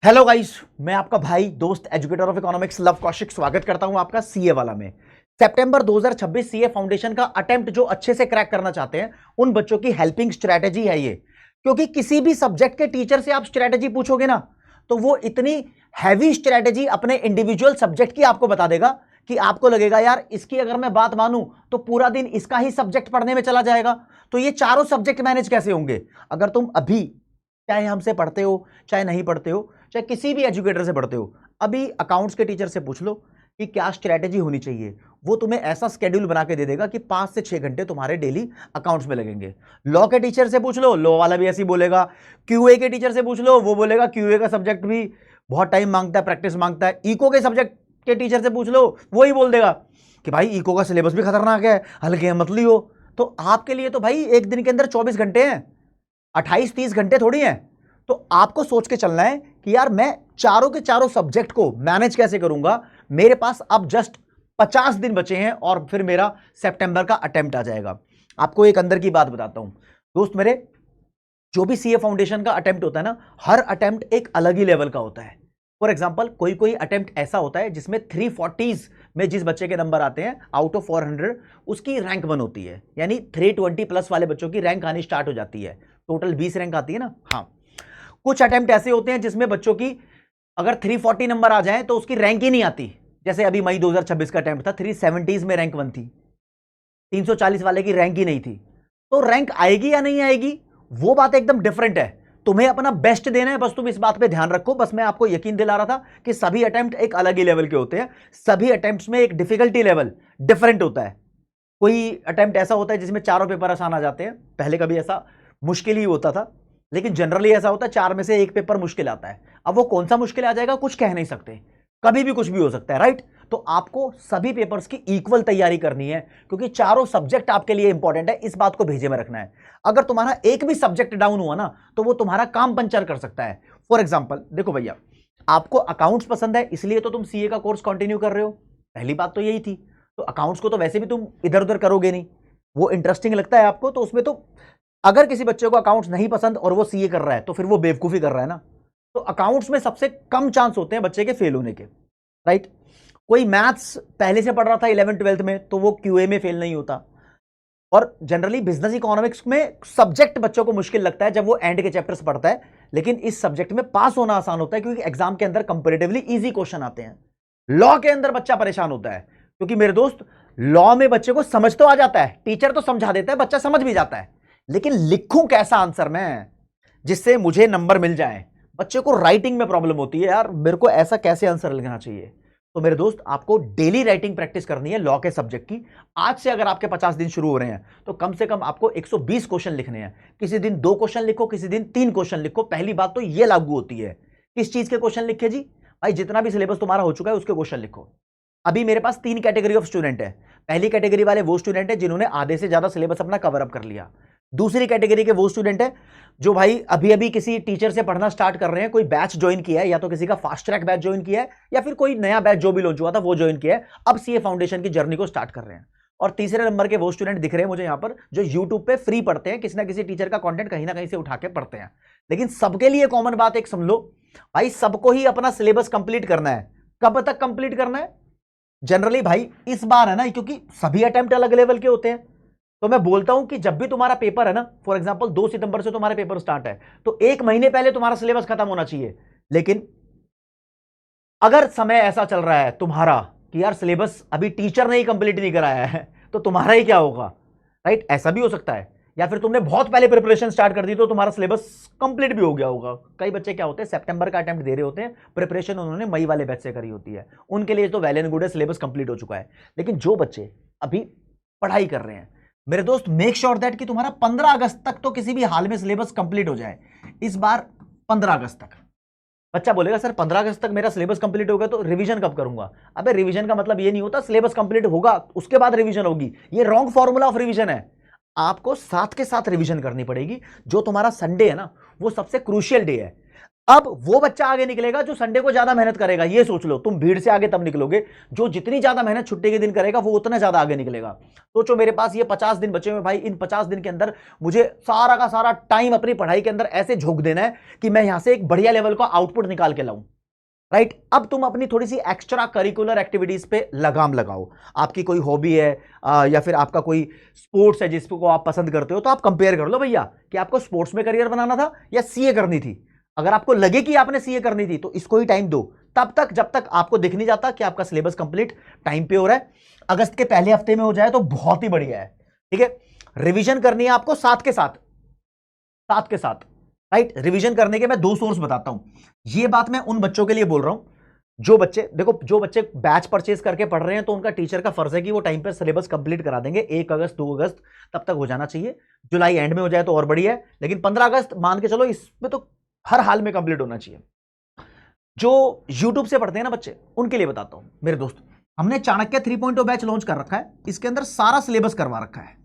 Hello guys, मैं आपका भाई दोस्त educator of economics love Kaushik स्वागत करता हूं आपका सीए वाला में। सितंबर 2026 सीए फाउंडेशन का अटेम्प्ट जो अच्छे से क्रैक करना चाहते हैं उन बच्चों की हेल्पिंग स्ट्रेटेजी है ये। क्योंकि किसी भी सब्जेक्ट के टीचर से आप स्ट्रेटेजी पूछोगे ना तो वो इतनी हैवी स्ट्रेटेजी अपने इंडिविजुअल सब्जेक्ट की आपको बता देगा कि आपको लगेगा यार इसकी अगर मैं बात मानूं तो पूरा दिन इसका ही सब्जेक्ट पढ़ने में चला जाएगा। तो ये चारों सब्जेक्ट मैनेज कैसे होंगे? अगर तुम अभी चाहे हमसे पढ़ते हो, चाहे नहीं पढ़ते हो, चाहे किसी भी एजुकेटर से पढ़ते हो, अभी अकाउंट्स के टीचर से पूछ लो कि क्या स्ट्रेटेजी होनी चाहिए। वो तुम्हें ऐसा स्केड्यूल बना के दे देगा कि 5 से 6 घंटे तुम्हारे डेली अकाउंट्स में लगेंगे। लॉ के टीचर से पूछ लो, लॉ वाला भी ऐसे ही बोलेगा। क्यूए के टीचर से पूछ लो, वो बोलेगा क्यूए का सब्जेक्ट भी बहुत टाइम मांगता है, प्रैक्टिस मांगता है। इको के सब्जेक्ट के टीचर से पूछ लो, वो ही बोल देगा कि भाई इको का सिलेबस भी खतरनाक है, हल्के मत लियो। तो आपके लिए तो भाई एक दिन के अंदर 24 घंटे हैं, 28-30 घंटे थोड़ी हैं। तो आपको सोच के चलना है कि यार मैं चारों के चारों सब्जेक्ट को मैनेज कैसे करूंगा। मेरे पास अब जस्ट 50 दिन बचे हैं और फिर मेरा सितंबर का अटेम्प्ट आ जाएगा। आपको एक अंदर की बात बताता हूं दोस्त मेरे, जो भी सीए फाउंडेशन का अटेम्प्ट होता है ना, हर अटेम्प्ट एक अलग ही लेवल का होता है। फॉर एग्जाम्पल कोई कोई अटेम्प्ट ऐसा होता है जिसमें 340 में जिस बच्चे के नंबर आते हैं आउट ऑफ 400 उसकी रैंक 1 होती है, यानी 320 प्लस वाले बच्चों की रैंक आनी स्टार्ट हो जाती है। टोटल 20 रैंक आती है ना। हाँ, कुछ अटेम्प्ट ऐसे होते हैं जिसमें बच्चों की अगर 340 नंबर आ जाए तो उसकी रैंक ही नहीं आती। जैसे अभी मई 2026 का अटेम्प्ट था, 370 में रैंक 1 थी, 340 वाले की रैंक ही नहीं थी। तो रैंक आएगी या नहीं आएगी वो बात एकदम डिफरेंट है। तुम्हें अपना बेस्ट देना है, बस तुम इस बात पे ध्यान रखो। बस मैं आपको यकीन दिला रहा था कि सभी अटेम्प्ट एक अलग ही लेवल के होते हैं, सभी अटेम्प्ट्स में एक डिफिकल्टी लेवल डिफरेंट होता है। कोई अटेम्प्ट ऐसा होता है जिसमें चारों पेपर आसान आ जाते हैं, पहले कभी ऐसा मुश्किल ही होता था, लेकिन जनरली ऐसा होता है 4 में से एक पेपर मुश्किल आता है। अब वो कौन सा मुश्किल आ जाएगा कुछ कह नहीं सकते, कभी भी कुछ भी हो सकता है, राइट। तो आपको सभी पेपर्स की इक्वल तैयारी करनी है क्योंकि चारों सब्जेक्ट आपके लिए इंपॉर्टेंट है, इस बात को भेजे में रखना है। अगर तुम्हारा एक भी सब्जेक्ट डाउन हुआ ना तो वो तुम्हारा काम पंचर कर सकता है। फॉर एग्जाम्पल देखो भैया, आपको अकाउंट्स पसंद है इसलिए तो तुम सीए का कोर्स कंटिन्यू कर रहे हो, पहली बात तो यही थी। तो अकाउंट्स को तो वैसे भी तुम इधर उधर करोगे नहीं, वो इंटरेस्टिंग लगता है आपको, तो उसमें तो अगर किसी बच्चे को अकाउंट्स नहीं पसंद और वो सीए कर रहा है तो फिर वो बेवकूफी कर रहा है ना। तो अकाउंट्स में सबसे कम चांस होते हैं बच्चे के फेल होने के, राइट। कोई मैथ्स पहले से पढ़ रहा था 11th-12th में तो वो क्यूए में फेल नहीं होता। और जनरली बिजनेस इकोनॉमिक्स में सब्जेक्ट बच्चों को मुश्किल लगता है जब वो एंड के चैप्टर्स पढ़ता है, लेकिन इस सब्जेक्ट में पास होना आसान होता है क्योंकि एग्जाम के अंदर कंपैरेटिवली इजी क्वेश्चन आते हैं। लॉ के अंदर बच्चा परेशान होता है क्योंकि मेरे दोस्त लॉ में बच्चे को समझ तो आ जाता है, टीचर तो समझा देता है, बच्चा समझ भी जाता है, लेकिन लिखूं कैसा आंसर मैं जिससे मुझे नंबर मिल जाए। बच्चे को राइटिंग में प्रॉब्लम होती है, यार मेरे को ऐसा कैसे आंसर लिखना चाहिए। तो मेरे दोस्त आपको डेली राइटिंग प्रैक्टिस करनी है लॉ के सब्जेक्ट की। आज से अगर आपके 50 दिन शुरू हो रहे हैं तो कम से कम आपको 120 क्वेश्चन लिखने हैं। किसी दिन 2 क्वेश्चन लिखो, किसी दिन 3 क्वेश्चन लिखो। पहली बात तो यह लागू होती है, किस चीज के क्वेश्चन लिखे जी? भाई जितना भी सिलेबस तुम्हारा हो चुका है उसके क्वेश्चन लिखो। अभी मेरे पास 3 कैटेगरी ऑफ स्टूडेंट है। पहली कैटेगरी वाले वो स्टूडेंट है जिन्होंने आधे से ज्यादा सिलेबस अपना कवर अप कर लिया। दूसरी कैटेगरी के वो स्टूडेंट है जो भाई अभी अभी किसी टीचर से पढ़ना स्टार्ट कर रहे हैं, कोई बैच ज्वाइन किया है, या तो किसी का फास्ट ट्रैक बैच ज्वाइन किया है या फिर कोई नया बैच जो भी लॉन्च हुआ था वो ज्वाइन किया है, अब सीए फाउंडेशन की जर्नी को स्टार्ट कर रहे हैं। और तीसरे नंबर के वो स्टूडेंट दिख रहे हैं मुझे यहां पर जो यूट्यूब पे फ्री पढ़ते हैं, किसी ना किसी टीचर का कंटेंट कहीं ना कहीं से उठा के पढ़ते हैं। लेकिन सबके लिए कॉमन बात एक समझ लो, भाई सबको ही अपना सिलेबस कंप्लीट करना है। कब तक कंप्लीट करना है? जनरली भाई इस बार है ना, क्योंकि सभी अटेम्प्ट अलग लेवल के होते हैं, तो मैं बोलता हूं कि जब भी तुम्हारा पेपर है ना, फॉर एग्जांपल 2 सितंबर से तुम्हारे पेपर स्टार्ट है तो 1 महीने पहले तुम्हारा सिलेबस खत्म होना चाहिए। लेकिन अगर समय ऐसा चल रहा है तुम्हारा कि यार सिलेबस अभी टीचर ने ही कंप्लीट नहीं कराया है तो तुम्हारा ही क्या होगा, राइट। ऐसा भी हो सकता है, या फिर तुमने बहुत पहले प्रिपरेशन स्टार्ट कर दी तो तुम्हारा सिलेबस कंप्लीट भी हो गया होगा। कई बच्चे क्या होते हैं सितंबर का अटेम्प्ट दे रहे होते हैं, प्रिपरेशन उन्होंने मई वाले बैच से करी होती है, उनके लिए तो वेल एंड गुड है, सिलेबस कंप्लीट हो चुका है। लेकिन जो बच्चे अभी पढ़ाई कर रहे हैं मेरे दोस्त, मेक श्योर दैट कि तुम्हारा 15 अगस्त तक तो किसी भी हाल में सिलेबस कंप्लीट हो जाए। इस बार 15 अगस्त तक। बच्चा बोलेगा सर 15 अगस्त तक मेरा सिलेबस कंप्लीट हो गया तो रिवीजन कब करूंगा? अबे रिवीजन का मतलब ये नहीं होता सिलेबस कंप्लीट होगा उसके बाद रिवीजन होगी, ये रॉन्ग फॉर्मूला ऑफ रिवीजन है। आपको साथ के साथ रिवीजन करनी पड़ेगी। जो तुम्हारा संडे है ना वो सबसे क्रूशियल डे है। अब वो बच्चा आगे निकलेगा जो संडे को ज्यादा मेहनत करेगा। ये सोच लो, तुम भीड़ से आगे तब निकलोगे जो जितनी ज्यादा मेहनत छुट्टी के दिन करेगा वो उतना ज्यादा आगे निकलेगा। सोचो मेरे पास ये 50 दिन बचे हुए भाई, इन 50 दिन के अंदर मुझे सारा का सारा टाइम अपनी पढ़ाई के अंदर ऐसे झोंक देना है कि मैं यहां से एक बढ़िया लेवल का आउटपुट निकाल के लाऊं। राइट, अब तुम अपनी थोड़ी सी एक्स्ट्रा करिकुलर एक्टिविटीज पे लगाम लगाओ। आपकी कोई हॉबी है या फिर आपका कोई स्पोर्ट्स है जिसको आप पसंद करते हो, तो आप कंपेयर कर लो भैया कि आपको स्पोर्ट्स में करियर बनाना था या सीए करनी थी। अगर आपको लगे कि आपने सीए करनी थी तो इसको ही टाइम दो, तब तक जब तक आपको दिख नहीं जाता कि आपका सिलेबस कंप्लीट टाइम पे हो रहा है। अगस्त के पहले हफ्ते में हो जाए तो बहुत ही बढ़िया है। ठीक है, रिवीजन करनी है आपको साथ के साथ, साथ के साथ। राइट, रिवीजन करने के मैं 2 सोर्स बताता हूं। ये बात मैं उन बच्चों के लिए बोल रहा हूं जो बच्चे, देखो जो बच्चे बैच परचेज करके पढ़ रहे हैं तो उनका टीचर का फर्ज है कि वो टाइम पर सिलेबस कंप्लीट करा देंगे। 1 अगस्त 2 अगस्त तब तक हो जाना चाहिए। जुलाई एंड में हो जाए तो और बढ़िया है, लेकिन 15 अगस्त मान के चलो, इसमें तो हर हाल में कंप्लीट होना चाहिए। जो YouTube से पढ़ते हैं ना बच्चे, उनके लिए बताता हूं मेरे दोस्त, हमने चाणक्य 3.0 बैच लॉन्च कर रखा है। इसके अंदर सारा सिलेबस करवा रखा है।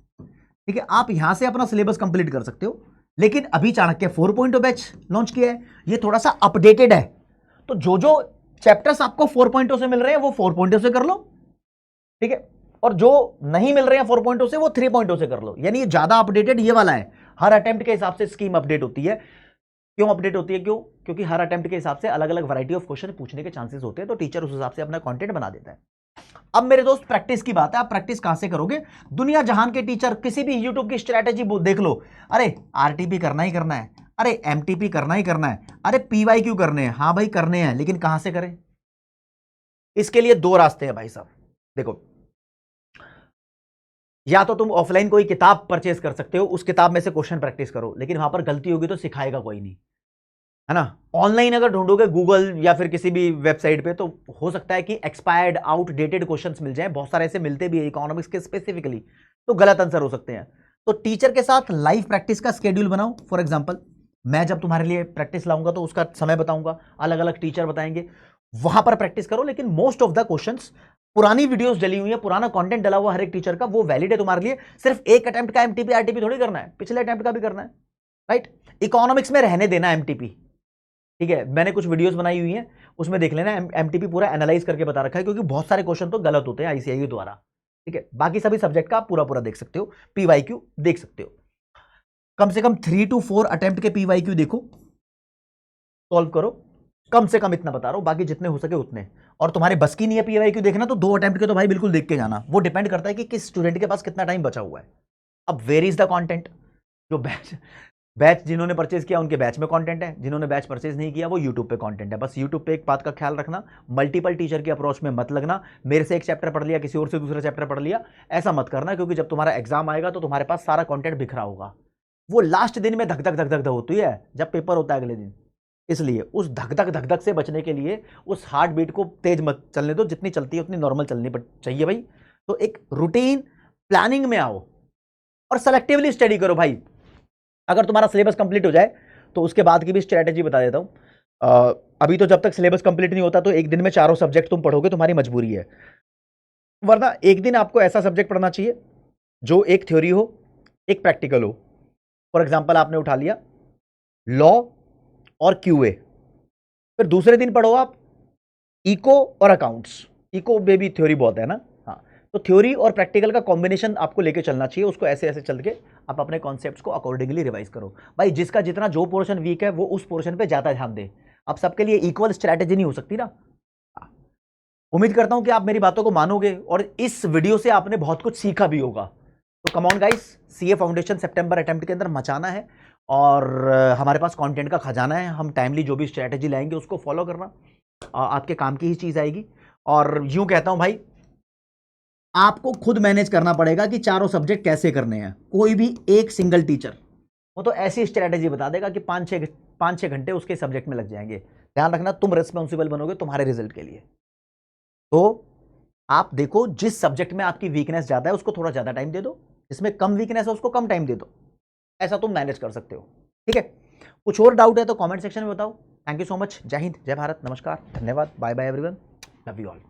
ठीक है, आप यहां से अपना सिलेबस कंप्लीट कर सकते हो। लेकिन अभी चाणक्य 4.0 बैच लॉन्च किया है, ये थोड़ा सा अपडेटेड है। तो जो जो चैप्टर्स आपको 4.0 से मिल रहे हैं वो 4.0 से कर लो। ठीक है, और जो नहीं मिल रहे हैं 4.0 से वो 3.0 से कर लो। यानी ज्यादा अपडेटेड ये वाला है। हर अटेम्प्ट के हिसाब से स्कीम अपडेट होती है। क्यों अपडेट होती है? क्योंकि हर अटेम्प्ट के हिसाब से अलग अलग वैरायटी ऑफ क्वेश्चन पूछने के चांसेस होते हैं, तो टीचर उस हिसाब से अपना कंटेंट बना देता है। अब मेरे दोस्त प्रैक्टिस की बात है। आप प्रैक्टिस कहां से करोगे? दुनिया जहान के टीचर किसी भी यूट्यूब की स्ट्रैटेजी देख लो। अरे आरटीपी करना ही करना है, अरे एमटीपी करना ही करना है, अरे पीवाईक्यू करने हैं। हाँ भाई करने हैं, लेकिन कहां से करें? इसके लिए 2 रास्ते हैं भाई साहब। देखो, या तो तुम ऑफलाइन कोई किताब परचेज कर सकते हो, उस किताब में से क्वेश्चन प्रैक्टिस करो, लेकिन वहां पर गलती होगी तो सिखाएगा कोई नहीं, है ना। ऑनलाइन अगर ढूंढोगे गूगल या फिर किसी भी वेबसाइट पे, तो हो सकता है कि एक्सपायर्ड आउटडेटेड क्वेश्चंस मिल जाएं। बहुत सारे ऐसे मिलते भी है इकोनॉमिक्स के स्पेसिफिकली, तो गलत आंसर हो सकते हैं। तो टीचर के साथ लाइव प्रैक्टिस का स्केड्यूल बनाओ। फॉर एग्जांपल, मैं जब तुम्हारे लिए प्रैक्टिस लाऊंगा तो उसका समय बताऊंगा, अलग अलग टीचर बताएंगे, वहां पर प्रैक्टिस करो। लेकिन मोस्ट ऑफ द क्वेश्चंस, पुरानी वीडियोस डली हुई है, पुराना कंटेंट डला हुआ हर एक टीचर का, वो वैलिड है तुम्हारे लिए। सिर्फ एक अटेम्प्ट का एमटीपी आरटीपी थोड़ी करना है, पिछले अटेम्प्ट का भी करना है। राइट, इकोनॉमिक्स में रहने देना एमटीपी। ठीक है, मैंने कुछ वीडियोस बनाई हुई हैं, उसमें देख लेना, एमटीपी पूरा एनालाइज करके बता रखा है, क्योंकि बहुत सारे क्वेश्चन तो गलत होते हैं आईसीआई द्वारा। ठीक है, बाकी सभी सब्जेक्ट का आप पूरा पूरा देख सकते हो, पीवाईक्यू देख सकते हो। कम से कम 3 to 4 अटेम्प्ट के पीवाईक्यू देखो, सॉल्व करो। कम से कम इतना बता रहा हूं, बाकी जितने हो सके उतने। और तुम्हारे बस की नहीं है पीवाईक्यू देखना, तो 2 अटेम्प्ट के तो भाई बिल्कुल देख के जाना। वो डिपेंड करता है कि किस स्टूडेंट के पास कितना टाइम बचा हुआ है। अब वेर इज द कंटेंट। जो बैच जिन्होंने परचेज किया उनके बैच में कंटेंट है, जिन्होंने बैच परचेज नहीं किया वो यूट्यूब पे कंटेंट है। बस यूट्यूब पे एक बात का ख्याल रखना, मल्टीपल टीचर की अप्रोच में मत लगना। मेरे से एक चैप्टर पढ़ लिया, किसी और से दूसरा चैप्टर पढ़ लिया, ऐसा मत करना। क्योंकि जब तुम्हारा एग्जाम आएगा तो तुम्हारे पास सारा कंटेंट बिखरा होगा। वो लास्ट दिन में धक धक धक धक होती है जब पेपर होता है अगले दिन। इसलिए उस धक धक धक धक से बचने के लिए उस हार्ट बीट को तेज मत चलने दो, जितनी चलती है उतनी नॉर्मल चलनी चाहिए भाई। तो एक रूटीन प्लानिंग में आओ और सेलेक्टिवली स्टडी करो भाई। अगर तुम्हारा सिलेबस कंप्लीट हो जाए तो उसके बाद की भी स्ट्रैटेजी बता देता हूं। अभी तो जब तक सिलेबस कंप्लीट नहीं होता तो एक दिन में 4 सब्जेक्ट तुम पढ़ोगे, तुम्हारी मजबूरी है। वरना एक दिन आपको ऐसा सब्जेक्ट पढ़ना चाहिए जो एक थ्योरी हो, एक प्रैक्टिकल हो। फॉर एग्जाम्पल, आपने उठा लिया लॉ और क्यूए, फिर दूसरे दिन पढ़ो आप इको और अकाउंट्स। इको में भी थ्योरी बहुत है ना। हाँ, तो थ्योरी और प्रैक्टिकल का कॉम्बिनेशन आपको लेके चलना चाहिए। उसको ऐसे ऐसे चल के आप अपने कॉन्सेप्ट्स को अकॉर्डिंगली रिवाइज करो भाई। जिसका जितना जो पोर्शन वीक है वो उस पोर्शन पे ज्यादा ध्यान दे। अब सबके लिए इक्वल स्ट्रैटेजी नहीं हो सकती ना। उम्मीद करता हूं कि आप मेरी बातों को मानोगे और इस वीडियो से आपने बहुत कुछ सीखा भी होगा। तो come on guys, CA foundation September attempt के अंदर मचाना है और हमारे पास कंटेंट का खजाना है। हम टाइमली जो भी स्ट्रैटेजी लाएंगे उसको फॉलो करना, आपके काम की ही चीज आएगी। और यूं कहता हूं भाई, आपको खुद मैनेज करना पड़ेगा कि चारों सब्जेक्ट कैसे करने हैं। कोई भी एक सिंगल टीचर वो तो ऐसी स्ट्रैटेजी बता देगा कि 5-6 घंटे उसके सब्जेक्ट में लग जाएंगे। ध्यान रखना, तुम रिस्पॉन्सिबल बनोगे तुम्हारे रिजल्ट के लिए। तो आप देखो, जिस सब्जेक्ट में आपकी वीकनेस ज्यादा है उसको थोड़ा ज्यादा टाइम दे दो, जिसमें कम वीकनेस है उसको कम टाइम दे दो। ऐसा तुम मैनेज कर सकते हो। ठीक है, कुछ और डाउट है तो कमेंट सेक्शन में बताओ। Thank you so much. जय हिंद, जय भारत, नमस्कार, धन्यवाद, bye bye everyone, love you all.